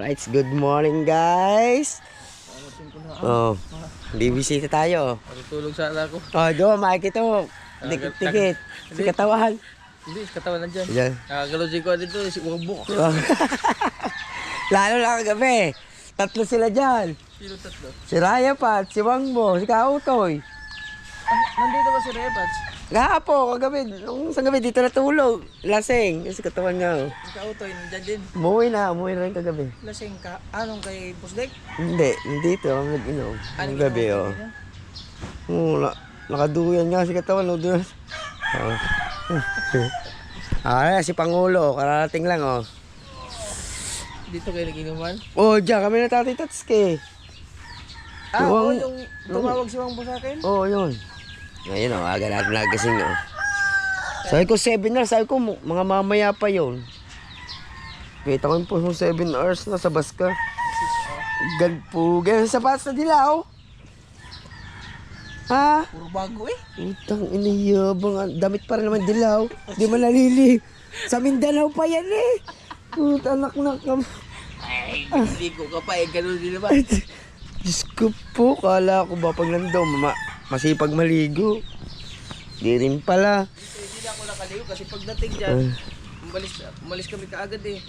Alright, good morning guys. Oh, bibisita tayo. Matutulog sana ako. Oh, doon makikita mo. Dikit-dikit. Si katawan. Hindi, katawan nandyan. Diyan. Nakagalaw si ko dito, si Wabok. Lalo lang kagabi. Tatlo sila dyan. Sino tatlo? Si Raya Pat, si Wangbo, si Kautoy. Nandito ba si Repats? Gapo, kagabi. Nung isang gabi dito natulog. Lasing. Kasi katawan nga. Oh. Si Kautoy, nandyan din. Umuwi na rin kagabi. Lasing ka. Anong kay Pusdek? Hindi, dito. Nag-inom. Anong Gabi, oh. Nakaduyan nga si katawan. Oh, doon. Oh. Si Pangulo. Kararating lang, oh. Dito kayo nag-inuman? Oh, diyan kami na Tati Tatsuki. Yung tumawag si Wangbo sa akin? Oo, yun. Ngayon, aga natin nagasing. Sabi ko 7 hours. Sabi ko, mga mamaya pa yun. Kita ko yung po 7 hours na sa bus ka. Galpugan. Sapatos na dilaw. Ha? Puro bago eh. Utang iniyabang. Damit pa rin naman dilaw. Di man nalili. Sa Mindanao pa yan eh. Anak na ka. Ay, hindi ko ka pa eh. Ganun din naman. Diyos ko po. Kala ko ba pag nandaw masipag maligo. Di rin pala. Hindi na ako nakaligo kasi pagdating dyan, umalis kami kaagad eh.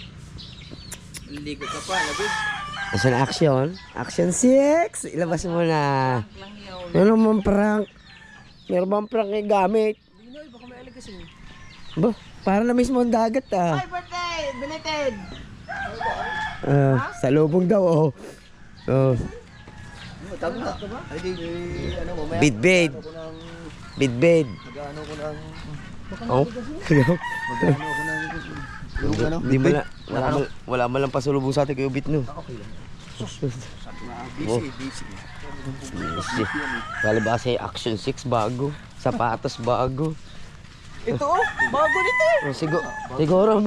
Ligo ka pa, labig. Asan action? Action 6! Ilabas mo na. Lang yaw. Ano naman prank? Meron bang prank yung gamit? Hindi na, baka may aligasing. Ba, para na mismo ang dagat ah. Hi, birthday! Belated! Sa lubong daw oh. Oh. Tama na. Bid-bid. Bid-bid. Mag-ano ko ng... Oh. Mag-ano ko ng... Di mo na, wala man lang pasulubong sa atin kayo bit no. Okay lang. Busy. Busy. Kala ba say action 6 bago. Sapatos bago. Ito oh, bago nito eh. Oh, siguro.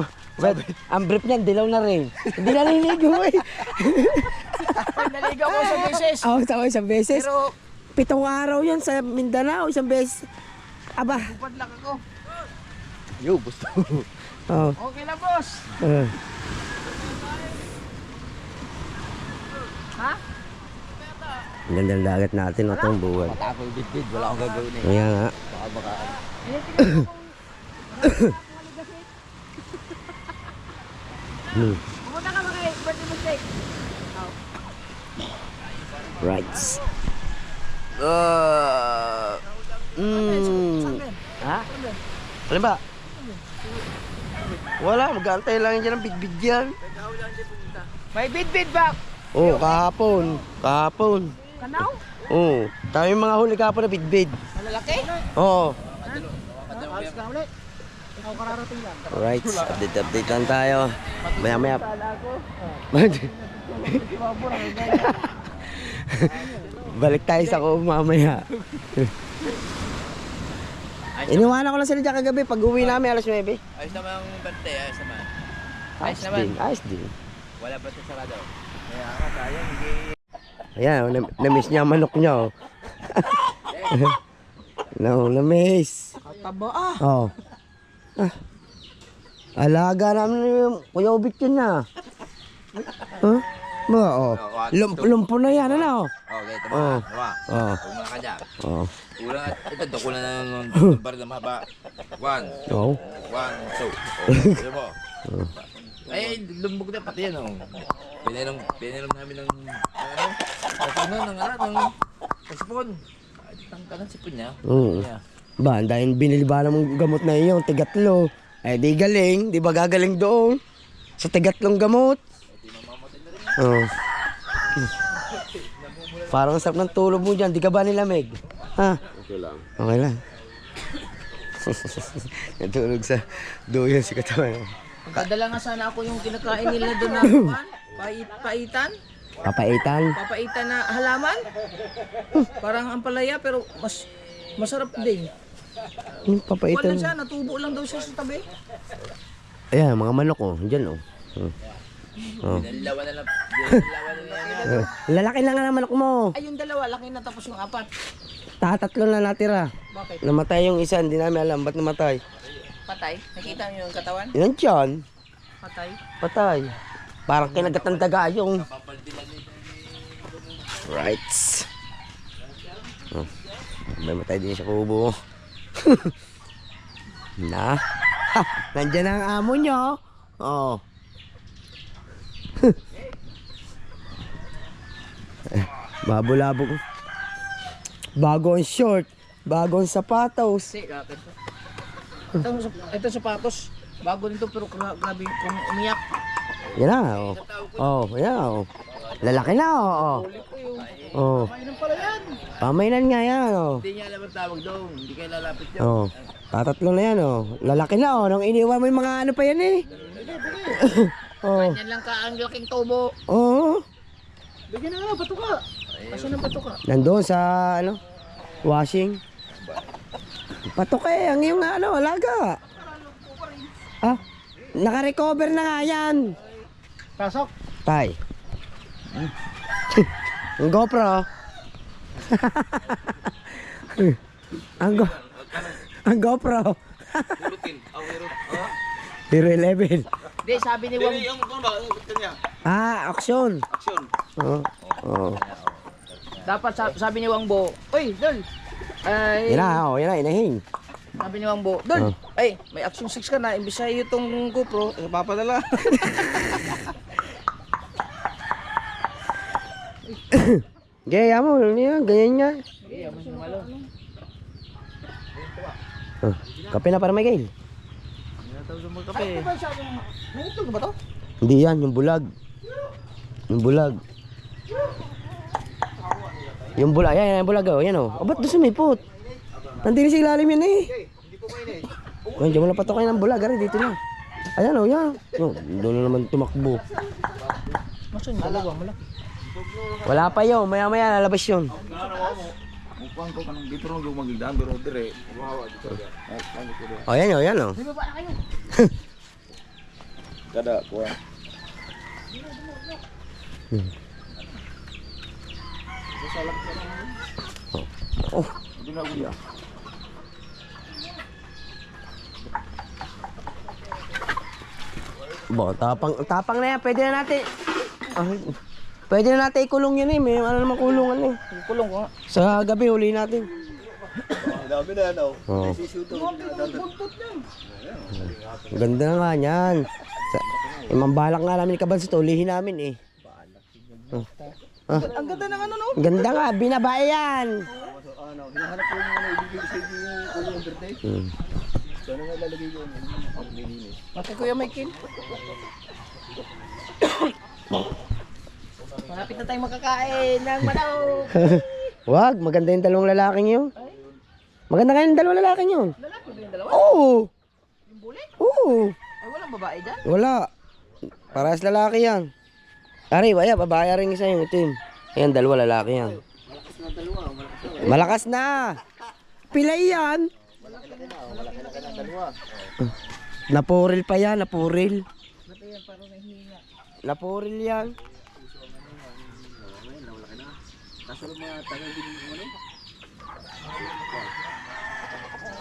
Ang brief niyan, dilaw na rin. Hindi naliligo eh. Naligaw ko sa beses. Ako sa isang beses. Pero 7 araw yun sa Mindanao, isang beses. Aba. padlak ako. Yo, gusto. Oh. Okay na boss. Ha? Ang ganda ng dagat natin, no, itong buwan. Ako yung bitbit, wala akong gagawin eh. Kaya nga. Baka. Pumunta ka mga birthday mistake. Right. Ha? Alin ba? Wala, mag-aantay lang yan ng bid-bid yan. May bitbit ba? Oh, kahapon. Kanaw? Oh, tayo yung mga huli kahapon na bid-bid. Malalaki? Oo. Alas ka ulit. Ikaw kararating lang. Alright, update lang tayo. Maya. Sala ko. Balik tayo sa ko mamaya. Iniwanan ko lang sila dyan kagabi. Pag uwi namin alas 9. Ayos naman ang birthday, ayos naman. Ayos din. Wala ba sa sarado? Kaya nga tayo, hindi... Ayan, na-miss niya ang manok niya. Oh. No, na-miss. Taba ah! Oh. Alaga namin yung Kuya Ubit yun na. Huh? Mga oh. Lumpo na yan, ano? Okay, ito Oh. mga. Oh. Kulang ka dyan. Oh. Kulang at ito, kulang na ng bar na mahaba. 1, Oh. 2. Ano mo? Ay, lumbog na pati yan, oh. Pinainom namin ng, sipon. Ay, tangka ng sipon niya. Yeah. Ba, dahil binili ba ng gamot na iyo, tigatlo. Eh di galing, di ba gagaling doon? Sa tigatlong gamot. Oh. Parang sarap ng tulog mo dyan, di ka ba nilamig? Ha? Okay lang. Okay lang. Natulog sa doon si katawan. Magdadala nga sana ako yung kinakain nila doon na paitan. Papaitan? Papaitan na halaman. Parang ampalaya pero masarap din. Yung Wala papaitan. siya, natubo lang daw siya sa tabi. Ayan, mga manok oh. Diyan oh. Oh. Dinalawan na lang. Lalaki na nga ng manok mo. Ay, yung dalawa, laki na tapos yung 4. Tatlo na natira. Bakit? Namatay yung isa, hindi namin alam ba't namatay. Patay? Nakita niyo yung katawan? Yan dyan. Patay? Patay. Parang kinagat ng daga yung. Right. Oh, may matay din siya kubo. Na. Ha, nandyan ang amo nyo. Oh. Babulabog. Bago ang short. Bago ang sapatos. Kasi, racket to. Ito sapatos. Bago nito pero grabe kung umiyak. Yan na. Oh. Oh, yan na. Oh. Lalaki na. Oh. Oh. Mainam pala yan. Pamainan nga yan. Oh. Hindi niya alam ang tawag doon. Hindi kayo lalapit doon. Oh. Tatatlo na yan. Oh. Lalaki na. Oh. Nung iniwan mo yung mga ano pa yan eh. Oh. Yan lang ka ang laking tubo. Oh. Bigyan na nga, bato ka. Asan ang bato ka? Nandoon sa ano? Washing. Patok eh. Ang iyong ano, alaga. Ah. Naka-recover na nga yan. Pasok. Tay. Ang GoPro. ang GoPro. Hero 11. Hindi, sabi ni Wang. Action. Action. Oo. Oo. Dapat sabi ni Wang Bo. Uy, Dol. Ay, Yan na, oh, yan na, inahin. sabi ni Wang Bo. Dol, Oh. ay, may Action 6 ka na. Imbis sa'yo itong GoPro. Papadala. Gaya mo, yan, ganyan nga. Iya, mas malo. Oh, kape na para Miguel. Natawag mo kape. May ito ba to? Hindi yan, yung bulag. Yung bulag. Yung bulag, yan, yung bulag, oh, yan, oh. Oh, ba't doon sumipot? Nandito sa ilalim yan eh. Oh, diyan mo lang patukin ng bulag, ari, dito na. Ayan, oh, yan. Oh, doon na naman tumakbo. Masan yung dalawa, malaki. Wala pa yun, maya-maya lalabas yun. Upang ko kanang di pero yung magigdaan pero dire. Oh, yan, oh, yan, oh. May baba na kayo. Kada kuha. Oh, Hindi na guya. tapang na yan, pwede na natin. Pwede na natin ikulong yun eh, may ano naman kulungan eh. Kulong ko nga. Sa gabi, huli natin. Dami na ano. Oh. Buntot yan. Ganda na nga yan. Mambalak nga namin kaban sa ulihin namin eh. Oh. Ang ganda ng ano no? Ganda nga, binabae yan. Ano, hinahanap ko yung ano ibigay sa yung kulong birthday. Sana nga lalagay ko yung paglilinis. Mati Kuya Michael. Malapit na tayong makakain ng manok. Wag, maganda yung dalawang lalaking yun. Maganda kayo yung dalawang lalaking yun. Lalaki ba yung dalawa? Oo. Yung buli? Oo. Ay, walang babae dyan? Wala. Parehas lalaki yan. Ari, waya, babae rin isa yung itim. Ayan, dalawa lalaki yan. Malakas na. Pilay yan. Napuril pa yan, napuril. Napuril yan.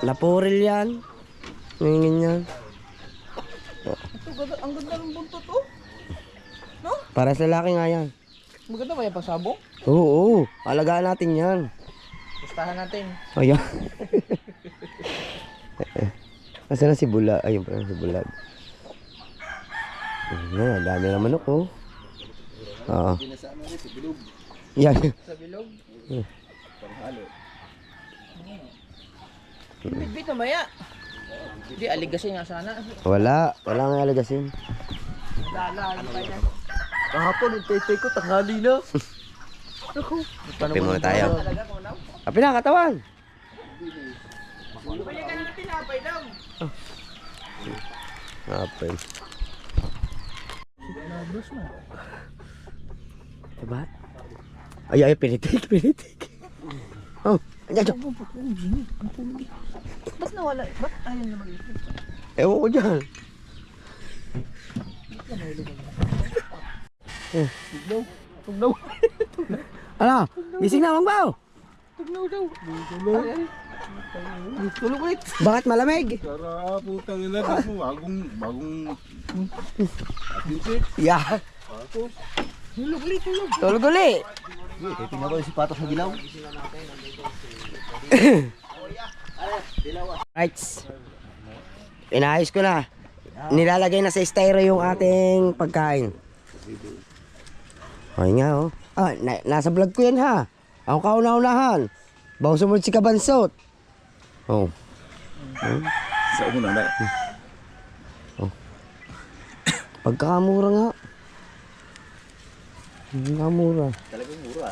Napuril yan. Ngingin yan. Ito, ang ganda ng buntot oh. No? Para sa lalaki nga yan. Maganda ba yung pagsabong? Oo, alagaan natin yan. Gustahan natin. Ayan. Asa na si Bulag? Ayun pa si Bulag. Ayan, dami na manok oh. Oo. Yan. Sa bilog. Panghalo. Bit na maya. Hindi, aligasin nga sana. Wala nga alagasin. Lalalim pa yan. Kahapon yung tetay ko tanghali na. Kape muna tayo. Kape na, katawan. Bili ka ng tinapay daw. Kape. Diba? Ay, pinitik. Oh, andyan. Ba't nawala? Ba't ayaw na mag-ipit? Ewan ko dyan. Tugnaw. Ano? Gising na, Mang Bao. Tugnaw daw. Ay, ay. Tulog ulit. Bakit malamig? Tara, putang ina, bagong Yeah. Tulog ulit, tulog. Tulog uli. Tingnan ko yung sipatos na dilaw. Rights. Inayos ko na. Nilalagay na sa styro yung ating pagkain. Ay nga oh. Ah, nasa vlog ko yan ha. Ako kauna-unahan. Bawang sumunod si Kabansot. Oh. Sa una na. Pagkakamura nga. Pagkakamura. Talagang mura.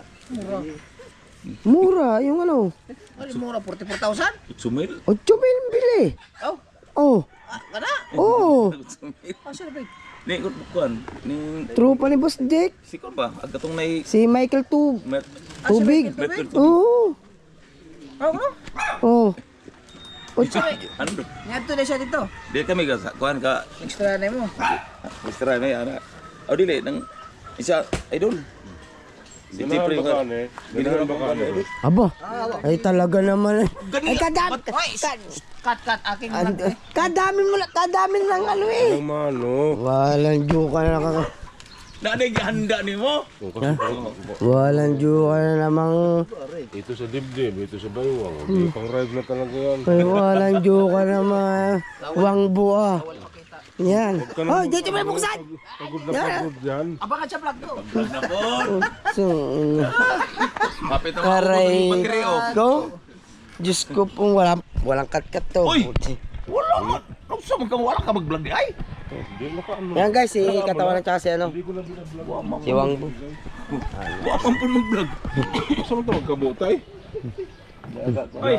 Mura, yung ano. Ano mura, 44,000? Sumil. 8 mil bili. Oh, Oh. kana? Oh. Sumil. Saan ba? Ni ikot bukuan. Ni Tropa ni Boss Dick. sikon ba? Agkatong nay Si Michael Tubig. Oo. Ano? Oh. Ano? Ngadto na siya dito. Di kami ka kuan ka Extra na mo. extra may ana. Aw dili nang isa idol. Si Tipre ka. Ginawa ba ka? Aba. Ay talaga naman. Ay Cut, aking kadami lang ano eh. Ang mano. Walang juka na nakaka... Nanay handa nimo. Walang juka na namang... Ito sa dibdib, ito sa baywang. Hindi pang ride na talaga yan. Ay, walang juka na mga wang buha. Yan. Oh, dito mo buksan! Pagod na pagod yan. Abangan siya vlog ko. Na po. So, Mapit na aray bagri oh. ko. Diyos ko pong walang kat-kat to. Uy! Wala man. Ano sa mga wala ka mag-vlog di ay? Hindi na ka ano. Yan guys, si katawan ng tsaka si ano. Hindi ko na binablog. Si Wang Bu. Wa man po mag-vlog. Saan mo ito magkabutay? Ay.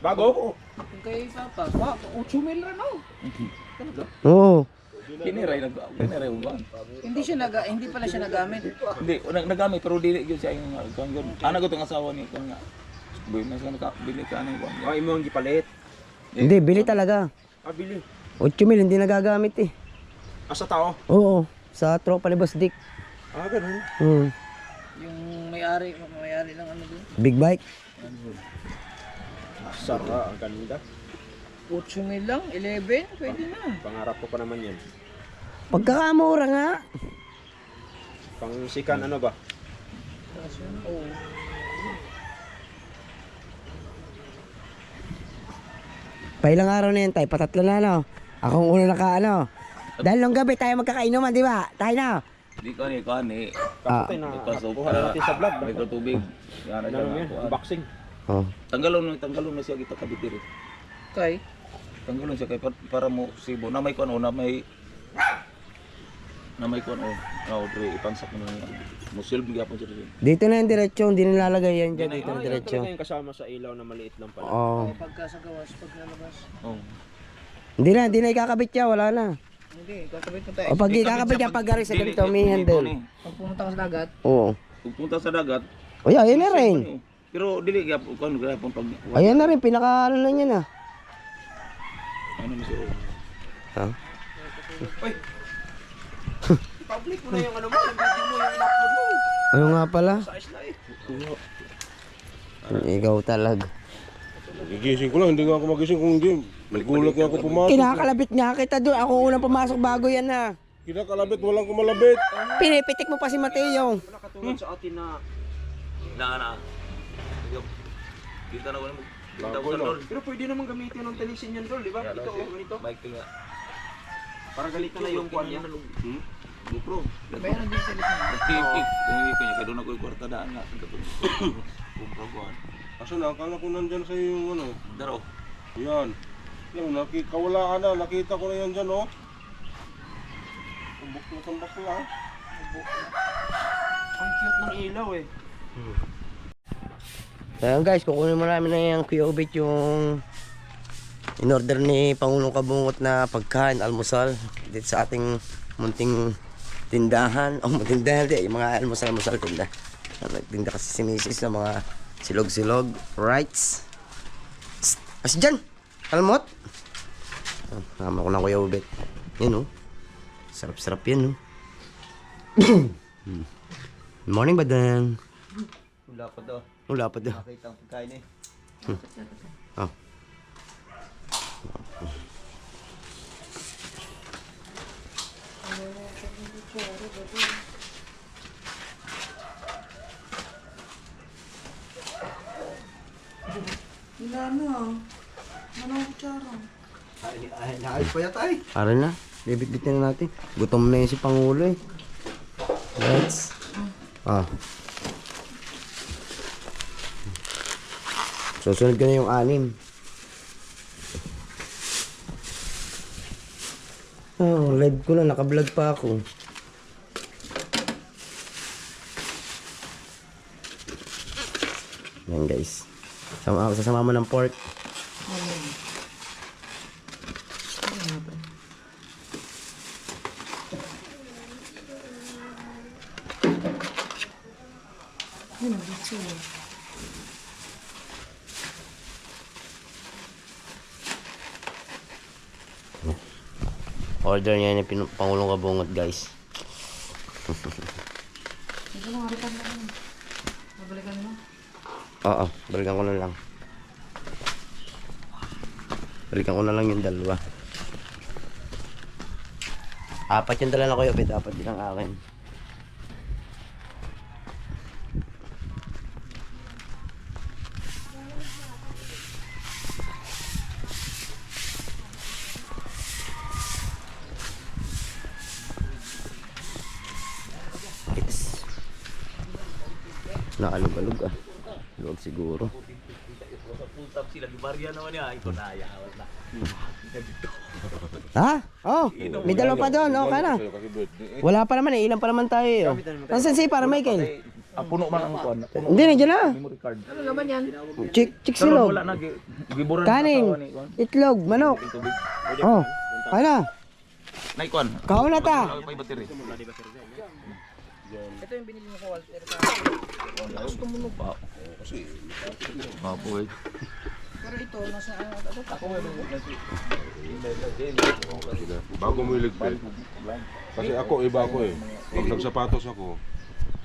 Bago ko. Kay Papa, wa, 8 mil rin oh. Oo. Kiniray ko. Hindi pala siya nagamit. Hindi, nagamit pero dili gyud siya yung kuan gyud. Ana ko tong asawa ni kuan nga. Boy, mas ka bili ka na kuan. Oh, imo ang gipalit. Hindi, bili talaga. Bili. 8 mil, hindi nagagamit eh. Sa tao? Oo. Sa tropa ni Boss Dick. Ganun. Yung may-ari lang ano doon. Big bike. Saka, ang ganda. 8 mil lang, 11, pwede na. Pangarap ko pa naman yan. Pagkakamura nga. Pang sikan ano ba? Oo. Pailang araw na yan tayo, patatlo na no. Akong una naka ano. Dahil nung gabi tayo magkakainuman, di ba? Tayo na. Di ko ni kuan ni. Kapatay na kuha na natin sa vlog. May tubig. Yan Ano yan? Unboxing. Oh. Tanggalon na siya kita kabitir. Kay? Tanggalon siya kay para mo sibo na may kuan na may kuan dre ipansak mo musil bigyan siya dito. Dito na yung diretsyo, hindi nilalagay yan dyan. Dito na diretsyo. Ito yung kasama sa ilaw na maliit lang pala. Oo. Pagka sa gawas, pag lalabas. Oh. Hindi na ikakabit yan, wala na. Hindi, kakabit mo tayo. O pag ikakabit yan, pag gari sa ganito, may handle. Pag pumunta ka sa dagat, Oo. Pagpunta sa dagat. O yan, yan na rin. Pero dili kuan gapon pag Ayan na rin, pinaka ano na yan ah. ano mo siya. Ha? public mo na yung ano mo, yung video mo, yung upload mo. Ano nga pala? Ayos na Ikaw talaga. Gigising ko lang, hindi nga ako magising kung hindi. Nagulat nga ako pumasok. Kinakalabit nga kita doon. Ako unang pumasok bago yan na. Kinakalabit, walang kumalabit. Pinipitik mo pa si Mateo. Nakatulad sa atin na Na. Kita na wala mo. Kita ko dol. pero pwede naman gamitin ng tenisin yan doon, di ba? Ito, ganito. Bike nga. Para ganito na yung kwan niya. GoPro. Meron din sa likod. Tipik. Kung kanya ka doon ako yung kwarta daan nga. GoPro ko. Kaso nakakala ko nandyan sa yung ano. Daro. Yan. Yan, kawalaan na. Nakita ko na yan dyan, oh. Tumbok na. Ang cute ng ilaw eh. Ayan guys, kukunin mo namin na yung Kuya Ubit yung in-order ni Pangulong Kabungot na pagkain, almusal dito sa ating munting tindahan. O tindahan di, yung mga almusal tinda. Nagtinda kasi si Mrs. ng mga silog-silog, rights. As dyan, kalmot. Nama ko na Kuya Ubit. Yan oh. Sarap-sarap yan oh. Good morning, Badang. Wala pa daw. Wala pa daw. Nakita ang pagkain eh. Oh. Naayos pa yata eh. Para na. Bibit-bitin na natin. Gutom na yun si Pangulo eh. Let's. Ah. Susunod ko na yung 6. Oh, live ko na. Naka-vlog pa ako. Yan guys. Sasama mo ng pork. Order niya yung Pangulong Kabungot guys. Oo, balikan ko na lang. Balikan ko na lang yung 2. 4 yung dala na Kuya Obet, 4 din ang akin. Yes. Naalog-alog ah. Luwag siguro. Ha? Oh, may 2 pa doon. Oh, kana. Wala pa naman eh. Ilan pa naman tayo eh. Oh. Nasaan si para Michael? Puno man ang kuan. Hindi, nandiyan na. Memory card. Chick silog. Wala na giburan Kanin. Itlog. Manok. Oh. Kana. Nay kuan. Kaon na ta. Pay battery. Ito yung binili mo ko Walter sa... Apo eh. Pero ito, nasa ano? Bago mo iligpit. Kasi ako, iba ako eh. Pag nagsapatos ako,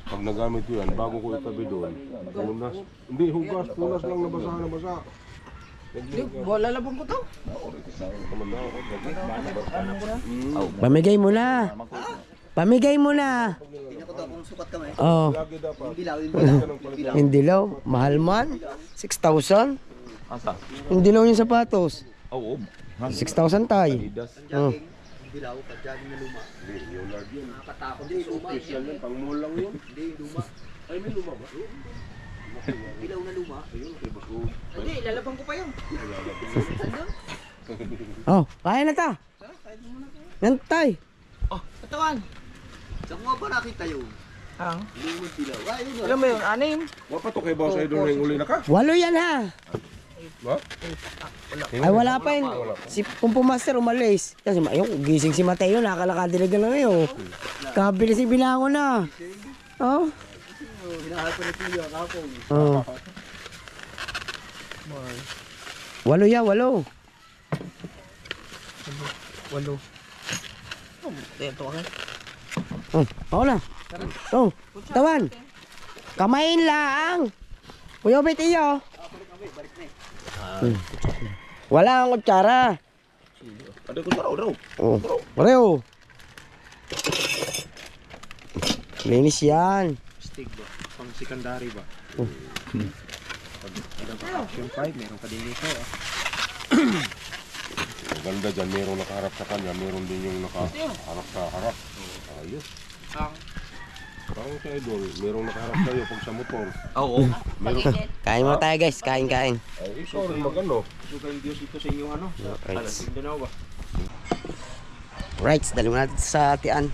pag nagamit ko yan, bago ko itabi doon, punas. Hindi, hugas. Punas lang na basa. Wala labang ko to. Pamigay mo na. Pamigay mo na. Tingnan ko to kung sukat ka may. Oh. Lagi dapat. Hindi lang, Hindi law. Mahal man. 6,000. Asa? Hindi law yung sapatos. Oo. 6,000 tayo. Oh. Dilaw, kadyagin na luma. Hindi, yung large yun. Nakatakot din luma. Special yan, pang mall lang yun. Hindi, luma. Ay, may luma ba? Dilaw na luma. Ayun, kay Basko. Hindi, lalabang ko pa yun. Andun? Oh, kaya na ta. Yan tay. Oh, katawan. Saan mo ba nakita yun? Ang? Lumod dilaw. Ah, yun. Alam mo yun, 6? Wapa to kay Boss Idol na yung uli na ka? 8 yan ha. Ba? Ay wala pa yun. Si Pumpo Master umalis. Kasi yung gising si Mateo, nakalakadilag na lang yun. Kabilis si Bilango na. Oh. Hinahal pa ni Pio, kapong. Oh. 8 yan, 8. 8. Oh, ito ka. Oh, ako na. Oh, tawan. Kamain lang. Kuya Obet iyo. Wala ang kutsara. Ada ko sa raw. Oh, pareho. Linis yan. Stig ba? Pang secondary ba? Oh. Action 5, meron pa din dito. Ganda dyan, merong nakaharap sa kanya, meron din yung nakaharap sa harap. Ayos. Ang Parang sa Idol, merong nakaharap sa'yo pag sa motor. Oo. Kain mo tayo guys, kain. Ay, ikaw rin magano. sugal Diyos ito sa inyong ano? Right. Mindanao ba? Right, dali mo natin sa tian.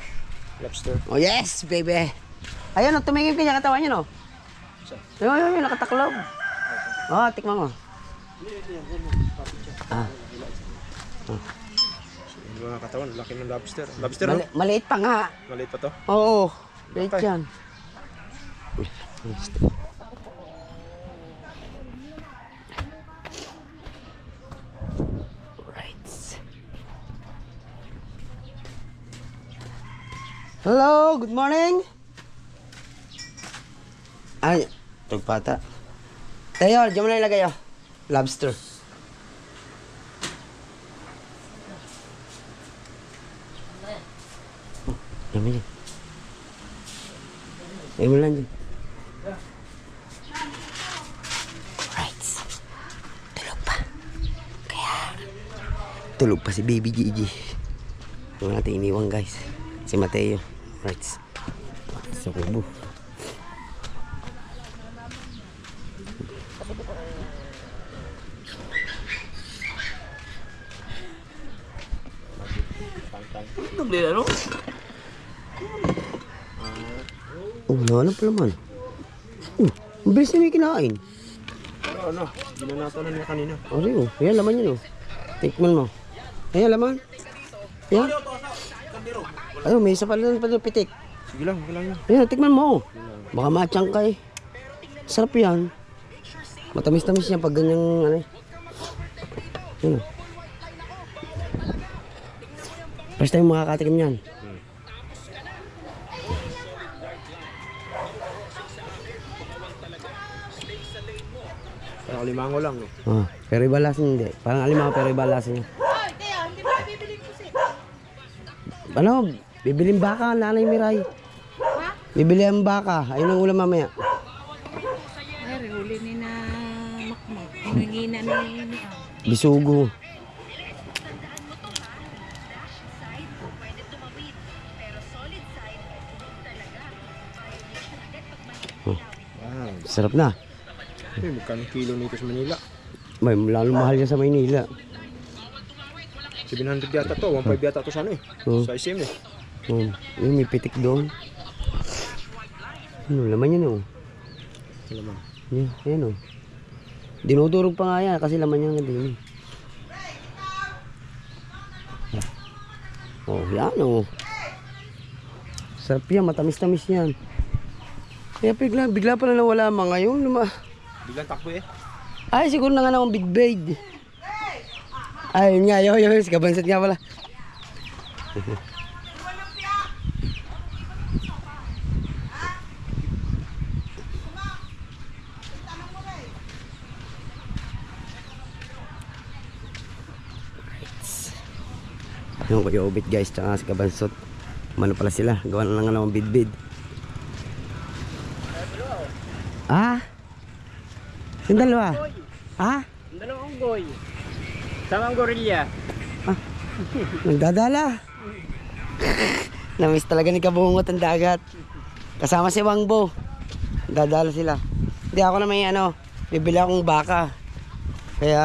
Lobster. Oh yes, baby. Ayun, oh, tumingin ka niya katawan niya, no? Yun, nakataklog. Oh, tikman mo. Yung mga katawan, laki ng lobster. Lobster, no? Maliit pa nga. Maliit pa to. Oo, maliit yan. Right. Hello, good morning. Ay, tugpata. Tayo, diyan mo na ilagay oh. Lobster. Dami yan. Ayun mo lang dyan. Right. Tulog pa. Kaya, tulog pa si Baby Gigi. Huwag natin iniwan guys. Si Mateo. Right. Sa kubo. Tabli na, no? Oh, wala pala man. Oh, ang bilis na may kinain. Ano, ginanatan na niya kanina. Ari oh, yan laman yun oh. Tikman mo. Ayan laman. Yan. Ayun, may isa pala ng pitik. Sige lang, okay lang yan. Ayan, tikman mo. Baka matyang ka eh. Sarap yan. Matamis-tamis yan pag ganyang ano eh. Yan oh. First time makakatikim yan. Parang limango lang, no? Oh, pero iba lasa niya, hindi. Parang alimango pero iba lasa niya. Hoy, Teo, hindi mo bibili ko si... Ano? Bibiling baka, Nanay Miray. Ha? Bibili ang baka. Ayun ang ulam mamaya. Ay, huli ni na makmak. Hinangina ni Bisugo. Oh, Wow. sarap na. Hey, magkano kilo nito sa Manila? May lalo mahal yan sa Maynila. 700 yata to, 1.5 yata to sa ano eh. Oh. Sa SM eh. Oh, yun, may pitik doon. Ano, laman yan oh. Alam mo. Yan, ayan oh. Dinudurog pa nga yan kasi laman yan nga din. Oh, yan oh. Sarap yan, matamis-tamis yan. Kaya bigla pala nawala mga ngayon. Biglang takbo eh. Ay, siguro na nga naman big bait. Ay, yun nga, yun, si Kabansat nga pala. Yung Kuya Obit guys, tsaka si Kabansot. Mano pala sila, gawa na lang naman bid-bid. Ah? Yung dalawa? Ah? Dalawang goy. Samang gorilla. Nagdadala. Namiss talaga ni Kabungot ang dagat. Kasama si Wangbo. Dadala sila. Hindi ako na may ano, bibili akong baka. Kaya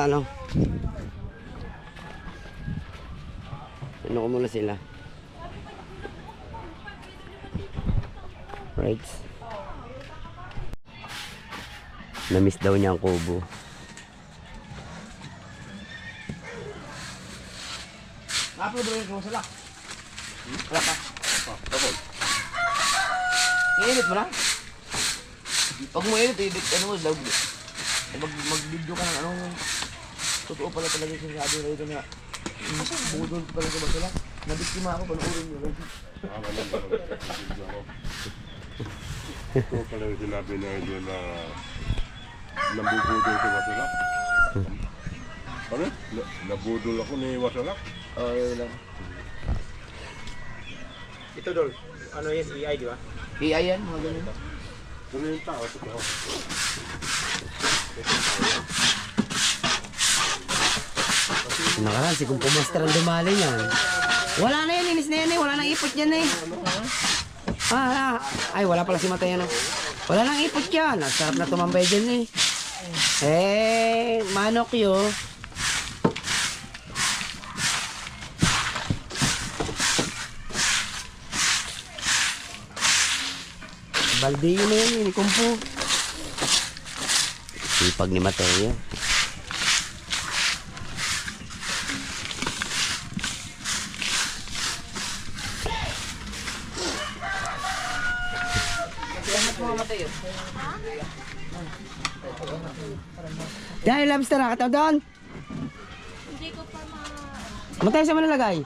ano. Ano ko muna sila. Right. Namiss daw niya ang kubo. Upload rin ko sa lak. Wala pa. Iinit mo na? Pag mo init, ano mo, mag-video ka ng anong totoo pala talaga yung sinasabi na ito na budol pala sa basala. Nabiktima ako, panuurin nyo. Ito pala yung sinabi na hindi na nabubudol ko Wasalak. Ano? Nabudol ako ni Wasalak. Oo, yun lang. Ito Dol, ano yan, EI di ba? AI yan, mga ganun. Ano yung tao? Totoo. Nakaraan, si Kung Pumaster ang dumali niyan. Wala na yan, inis na yan eh. Wala nang ipot yan eh. Ay, wala pala si Mateo no. Wala nang ipot yan. Ang sarap na tumambay dyan eh. Manok yun. Balde yun na yan, ni Kumpo. Sipag ni Mateo. Dahil lobster nakataw doon. Hindi ko pa Matay sa manalagay.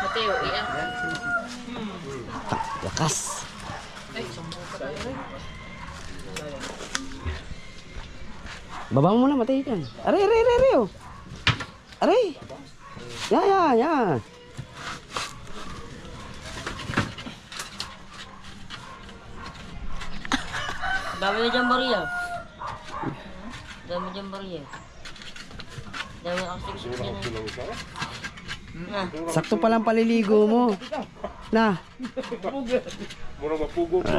Mateo, iyan. Wakas. Baba mo muna, matay yan. Aray, oh. Aray. Yan. Dami na dyan bariya. Dami dyan bariya. Dami na kasi dyan. Sakto pa lang paliligo mo. Na. Mura mapugo ko.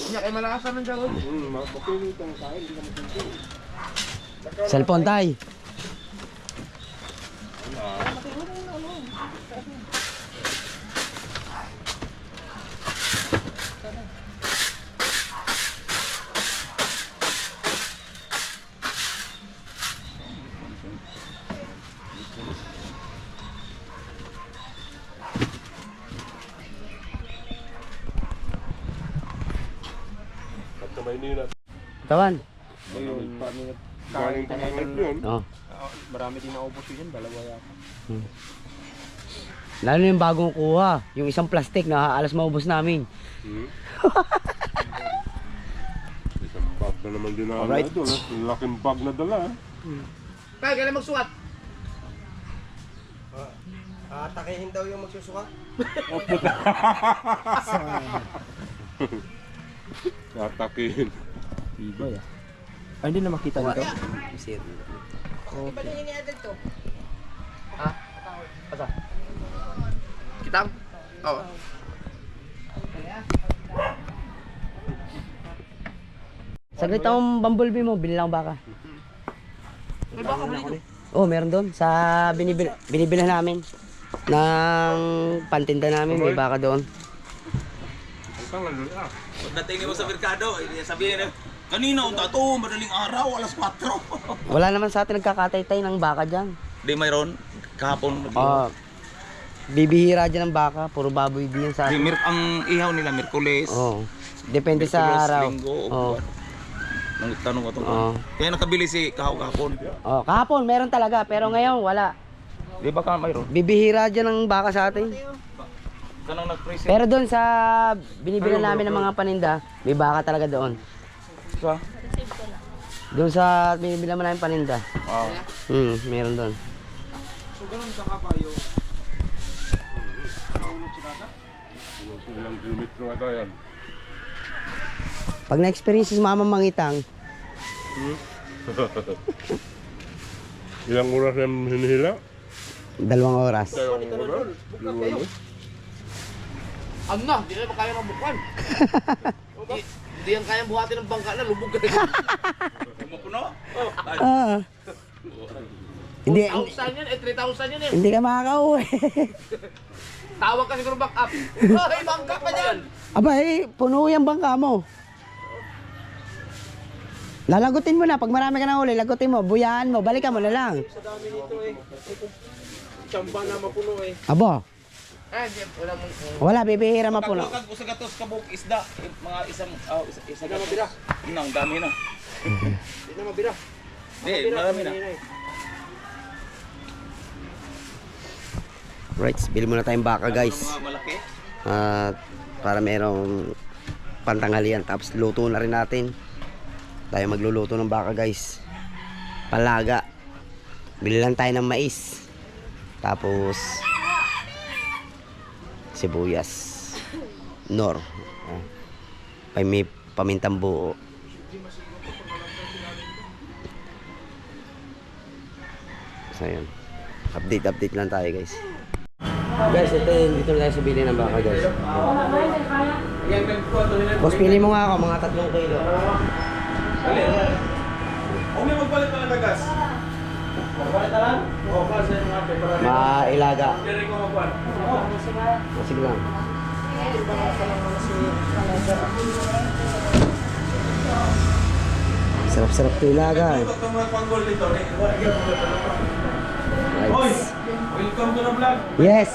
Niya kay malakasan ng dagon. Mapugo itong kain, hindi ka mapugo. Cellphone tay. At sa Maynila. Tawan. Galing pa ng yun. Oh. Marami din naubos yun, dalawa yata. Lalo na yung bagong kuha. Yung isang plastic na alas maubos namin. Isang bag na naman din na Alright. doon. Laking bag na dala. Kaya kailan magsukat? Takihin daw yung magsusuka. Tatakin. Iba ya. Ay, hindi na makita nito. Sir. Kitang? Oo. Saglit akong bumblebee mo, binilang baka. May baka ba dito? Oh, meron doon. Sa binibilhan namin. Ng pantinda namin, may baka doon. Pagdating mo sa merkado, sabihin na, kanina unta to, madaling araw, alas 4. Wala naman sa atin nagkakatay-tay ng baka dyan. Di mayroon, kahapon. Oh, bibihira dyan ng baka, puro baboy din yan sa atin. Ang ihaw nila, Merkules. Oh, depende sa araw. Linggo, Oh. Nang tanong ko Oo. Kaya nakabili si kahapon. Oh, kahapon meron talaga, pero ngayon wala. Di ba ka mayroon? Bibihira dyan ng baka sa atin. Kanang nag-present. Pero doon sa binibilan namin ng mga paninda, may baka talaga doon. Sa? Doon sa binibilan mo namin paninda. Ah. Meron doon. So, ganun sa kapayo. Ilang kilometro nga tayo yan. Pag na-experience si Mama Mangitang, Ilang oras na hinihila? 2 oras. Dalawang oras? Ano na, hindi na kaya mabukan. Hindi yan kaya buhatin ng bangka na, lubog ka rin. Mapuno? Ah. Hindi, 1,000 yan, 3,000 yan eh. hindi ka makakauwi. Tawag ka siguro back up. Ay, bangka pa dyan. Aba puno yung bangka mo. Lalagutin mo na, pag marami ka na uli, lagutin mo, buyahan mo, balikan mo na lang. Sa dami nito eh. Tsamba na mapuno eh. Abo, Hindi, wala mong... wala, bibihira mapuno. Pagkakag sa gatos kabuk isda, mga isang isa na mabira. Nang dami na. Hindi na mabira. Di, marami na. Right, bili muna tayong baka guys. Mga malaki. Para merong pantanghalian, tapos luto na rin natin. Tayo magluluto ng baka guys. Palaga. Bili lang tayo ng mais. Tapos sibuyas. Nor. May pamintang buo. So yun. Update lang tayo guys. Guys, ito yung dito na tayo sa bili ng baka guys. Boss, pili mo nga ako mga 3 kilo. Huwag may magpalit pa ng tagas. Magpalit na lang? Oo, kasi yung mga paper. Mailaga. Hindi ko magpalit. Sige lang. Sarap-sarap ito ilaga. Ito mga panggol dito. Right. Welcome to the vlog. Yes!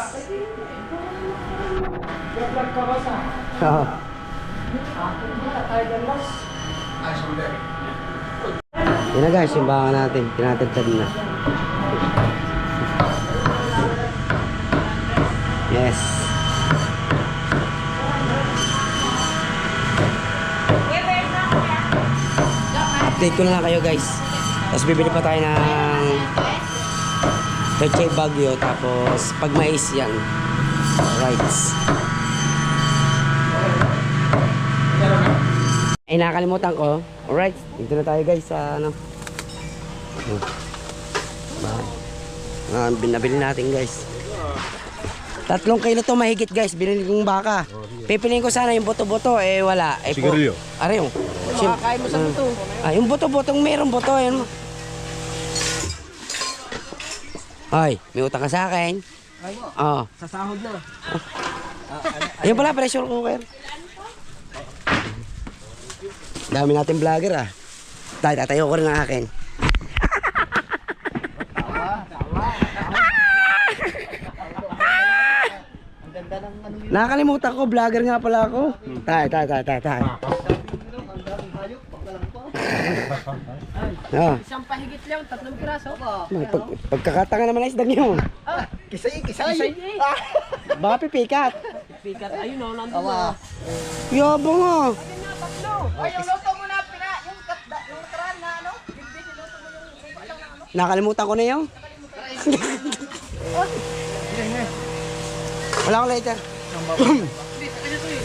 Oo. Yan na guys, yung baka natin. Tinatagtad na. Yes. update ko na lang kayo guys. Tapos bibili pa tayo ng Pechay Bagyo. Tapos pag mais yan. Alright. Ay nakakalimutan ko. Alright. Dito na tayo guys sa ano. Binabili natin guys. 3 kilo to mahigit guys. Binili kong baka. Pipiliin ko sana yung buto-buto. Eh wala. Eh, Sigarilyo. Are yung. Makakain mo sa buto. Yung buto-butong mayroong buto. Ayun mo. Ay, may utang ka sa akin. Oo. Sa sahod na. Ayun pala, pressure cooker. Dami natin vlogger ah. Tatayo ko rin ang akin. Nakakalimutan ko, vlogger nga pala ako. Tay. Ah. Isang pahigit lang, 3 piraso. Pagkakatanga naman ay isdang yun. Kisay. Baka pipikat. Pikat, ayun o, nandun na. Yabang ah. Ay, yung luto mo na, yung nakaraan na ano, bibig, luto mo yung iba lang na ano. Nakalimutan ko na yun. Wala akong lighter.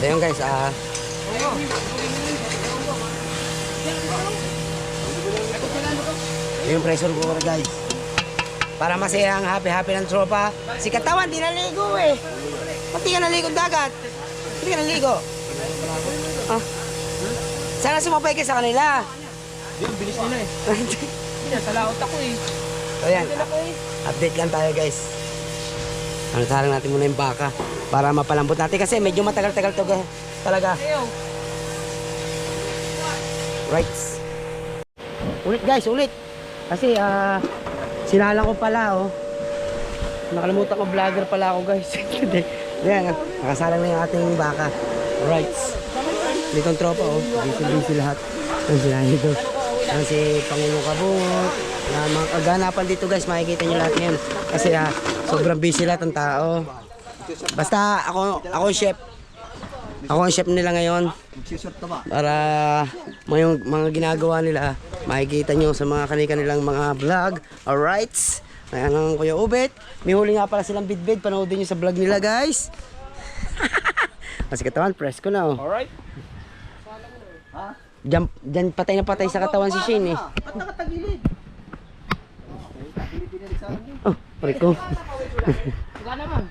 Ayun guys, yung pressure cooker guys. Para masaya ang happy ng tropa. Si Katawan, di naligo eh. Pati ka naligo dagat. Hindi ka naligo. Ah. Sana sumapay ka sa kanila. Bilis nila eh. Sa laot ako eh. So yan, update lang tayo guys. Ano, sarang natin muna yung baka para mapalambot natin kasi medyo matagal-tagal to talaga. Right. Ulit guys, ulit. Kasi sinalang ko pala oh. Nakalimutan ko vlogger pala ako guys. Yan, nakasalang na yung ating baka. Right. Dito ang tropa oh. Busy lahat. Yan sila dito. Yan si Pangulong Kabungot. Mga kaganapan dito guys, makikita nyo lahat ngayon. Kasi sobrang busy lahat ng tao. Basta ako ang chef. Ako ang chef nila ngayon. Para mga ginagawa nila, makikita nyo sa mga kanilang mga vlog. Alright. Ayan ang Kuya Ubet. May huli nga pala silang bidbid. Panoodin nyo sa vlog nila guys. Kasi Katawan, press ko na oh. Alright. Diyan patay na patay sa katawan si Shane eh. Ba't nakatagilid? Oh, Rico. Wala naman.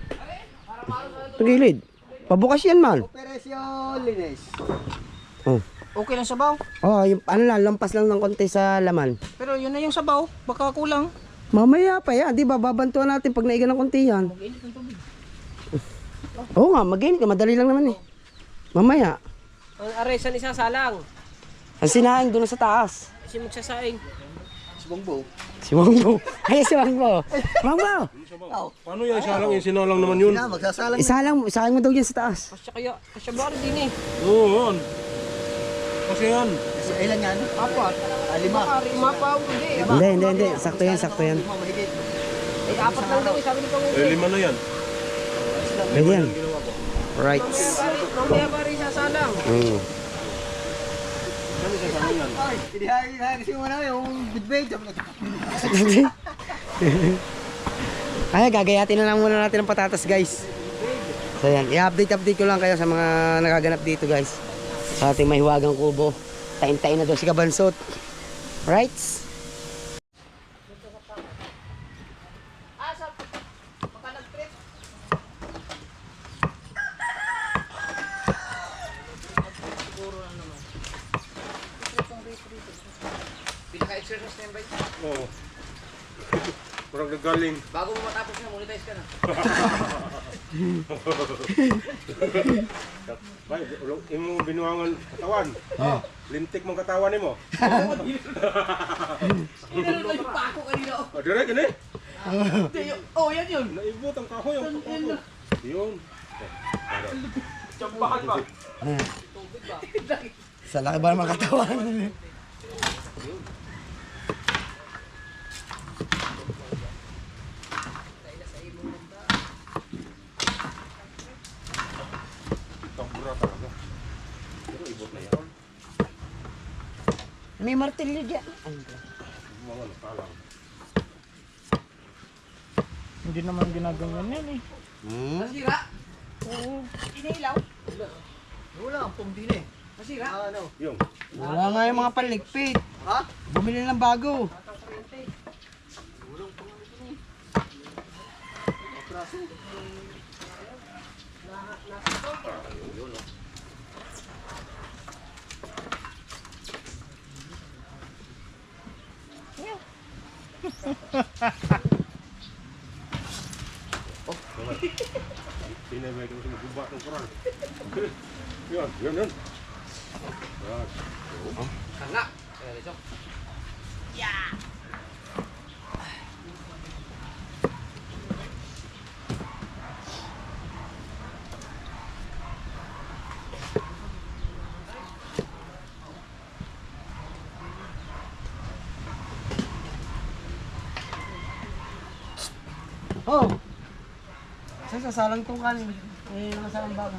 Pagilid. Pabukas yan man. Operasyon Lines. Oh. Okay lang sabaw. Oh, yung ano lang, lampas lang ng konti sa laman. Pero yun na yung sabaw. Baka kulang. Mamaya pa yan, di ba? Babantuan natin pag naigan ng konti yan. Oo nga, mag-gain ka. Madali lang naman eh. Mamaya. Ang aresan isasalang. Ang sinaing doon sa taas. Si magsasaing. Si Wangbo. Ay, si Wangbo. Wangbo! Paano yan? Isalang yung sinalang naman yun. Isalang mo daw yan sa taas. Kasya ba rin din eh. Oo, yun. Kasi yan. Ilan yan? 4. 5. 5 pa. Hindi. Sakto yan. Eh, 4 lang daw. Sabi ni Pangulong. 5 na yan. Pwede yan. Right. Mamaya ba rin isasalang? Ay, gagayatin na lang muna natin ng patatas guys. So yan, i-update ko lang kayo sa mga nagaganap dito guys. Sa ating mahiwagang kubo. Tain-tain na daw si Kabansot. Right? Pinaka-exercise na yung bike. Oo. Parang nagaling. Bago mo matapos na, monetize ka na. Bay, yung binuangan katawan. Lintik mong katawan mo. Inalulay pa ako kanina. Direct ini. Oh, yan yun. Naibot ang kahoy. Yun. Tsambahan ba? Sa laki ba naman katawan? May martilyo dyan. Hindi naman ginaganyan yan eh. Nasira? Inilaw. Wala, ang pumdi na eh. Nasira? Wala nga yung mga paligpit. Ha? Bumili ng bago. Pinabay ko sa guba ng kurang. Yun, yun, yun. Kanga. Kaya dito. Oh! Saan sasalang tong kanin? Eh, nasalang bago.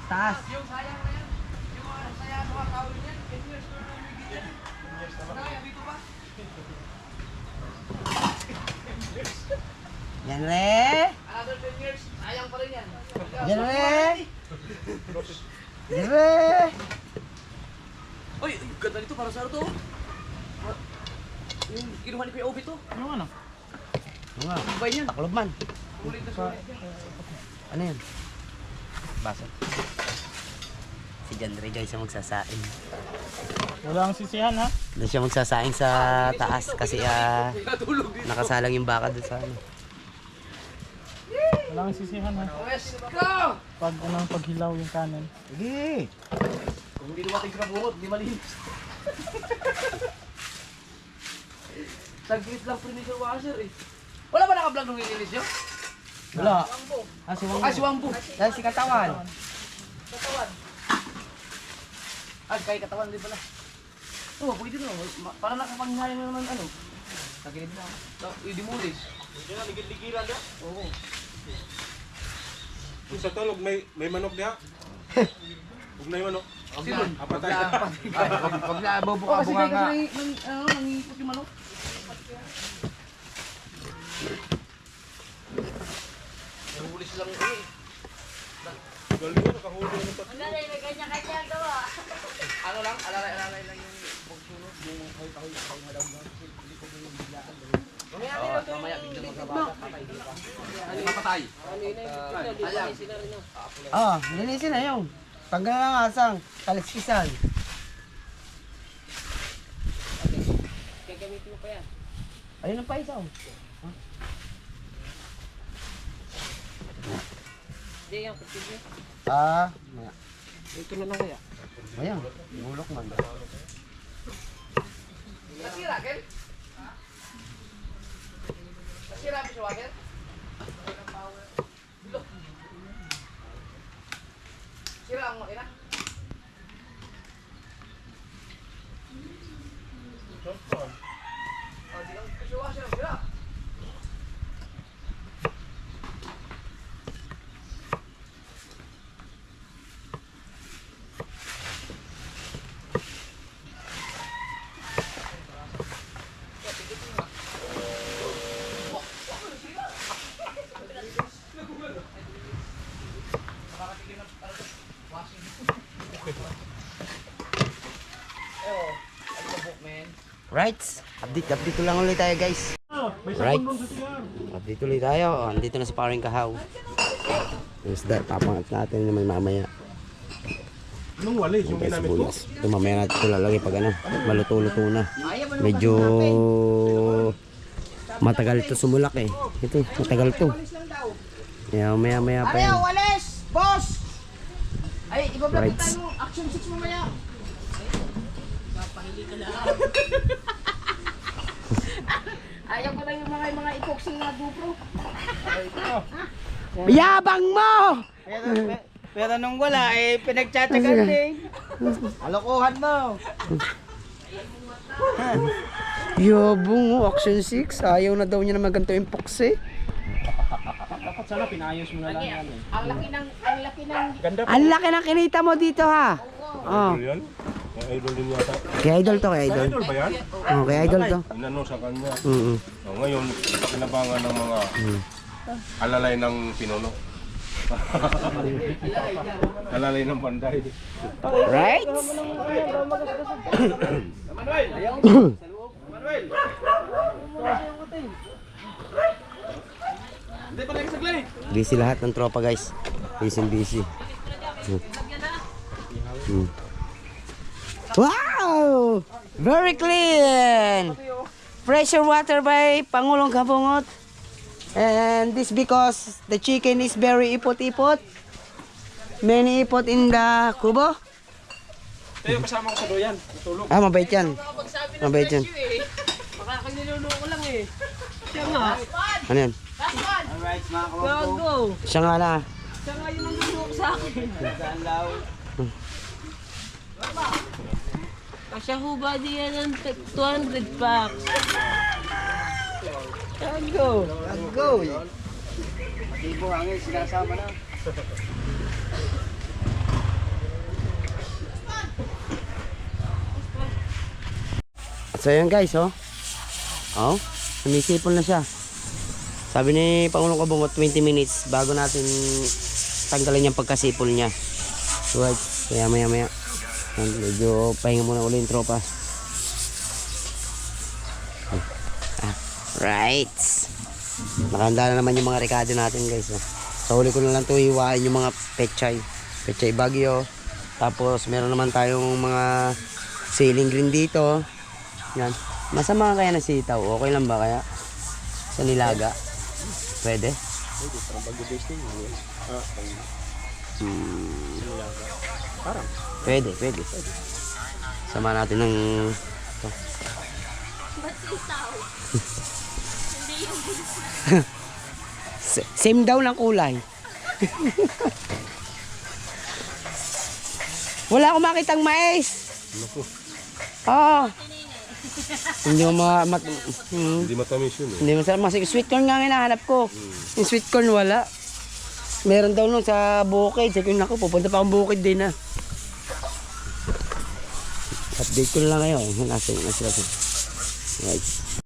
Taas. Yung sayang na yan. Yung sayang mga kawin yan. 10 years ko na bigyan yan. 10 years na ba? Kaya dito ba? Yan re! Another 10 years. Sayang pa rin yan. Yan re! Yan re! Uy, ganda nito para sa ano to? Yung kinuha ni Kuya Obi to. Yung ano? Mga, Ang bay niyan. taklob man. Ulit na sulit. Ano yan? Baso. Si John Ray guys ang magsasaing. Walang sisihan ha? Doon siya magsasaing sa taas kasi Natulog dito. nakasalang yung baka doon sa ano. Walang sisihan ha? Let's go! Pag unang paghilaw yung kanin. Sige! Kung hindi dumating sa bungot, di malinis. Taglit lang pressure washer eh. Wala ba naka-vlog nung inilis nyo? Wala. Ah, si Wang. Ah, si Wangbo. Dahil si Katawan. Katawan. Ah, kay katawan din pala. Oo, pwede na. Para nakapanghaling na naman ano. Tagilid na. I-demolish. Hindi na, ligid-ligiran na. Oo. Kung sa tulog, may manok diha. Huwag na yung manok. Sino? Apatay. Pag nabobo Oh, kasi kaya nangipot yung manok. Nahulis lang ito eh. Galing mo, nakahuli na ito. Ano lang, alalay lang yung pagsunod, yung kahoy-kahoy, pangalaw lang. Kasi hindi ko yung biglaan. Mamaya biglang magkabata, patay di ba? Ano yung mapatay? Alam. Ah, linisin na yung. Tanggal na ang asang. Kaliskisan. Gagamitin mo pa yan. Ayun ang pa isa oh. Hindi yung kutilyo. Ah, Ito na lang kaya. ayan. Bulok man. Nasira, Ken? Nasira ba siya, Ken? Sira ang makina? Oh, di lang kasi washer ang sira. Right. Update ko lang ulit tayo guys. Right. Update ulit tayo. Oh, andito na si Paring Kahaw. Is that papangat natin naman mamaya. Anong walis yung Guys, ginamit ko? bulas. Ito mamaya natin ito lalagay pag ano, maluto-luto na. Medyo matagal ito sumulak eh. Ito, matagal to. Kaya maya pa yan. Walis! Boss! Ay, ibablog Right. tayo ng Action 6 mamaya. Ayaw ko lang yung mga epoxy na GoPro. Yabang mo! Pero nung wala eh, pinagtsatsagan din. Alokohan mo! Yabang mo, Action 6. Ayaw na daw niya na maganto yung pox eh. Dapat sana pinayos mo na lang yan eh. Ang laki ng Ganda Ang laki ng kinita mo dito ha. Oh. Yan? Kaya idol din yata. Kay Idol to, kay Idol. Idol ba yan? Oh, kay Idol to. Inano sa kanya. Mm. Ngayon, kinabangan ng mga alalay ng pinuno. Alalay ng panday. Right? Busy lahat ng tropa guys. Busy. Wow! Very clean! Pressure water by Pangulong Kabungot. And this because the chicken is very ipot-ipot. Many ipot in the kubo. Tayo kasama ko sa doyan. Tulog. Ah, mabait yan. Mabait yan. Baka niluluko lang eh. Siya nga. Ano yan? Gago. Siya nga na. Siya nga yung niluluko sa akin. Kasya ho ba diyan ng 200 packs? Gago. Go! Ibo hangin, sinasama na. So yun guys, oh. Oh, sumisipol na siya. Sabi ni Pangulong Kabungot 20 minutes bago natin tanggalin yung pagkasipol niya. Right. Kaya maya. Medyo pahinga muna ulit yung tropa. Right. Nakahanda na naman yung mga rekado natin guys. Oh. Sa huli ko na lang ito hiwain yung mga pechay. Pechay bagyo. Tapos meron naman tayong mga ceiling green dito. Yan. Masama kaya na sitaw? Okay lang ba kaya? Sa nilaga? Pwede? Pwede. Sama natin ng... Same daw ng kulay. Wala akong makitang mais. Oo. Hindi mo Hindi matamis yun eh. hindi masarap. Mas sweet corn nga ang hinahanap ko. Yung sweet corn wala. Meron daw nung sa bukid. Sabi ko, naku, pupunta pa akong bukid din ah. Update ko na lang kayo. Nasa. Right.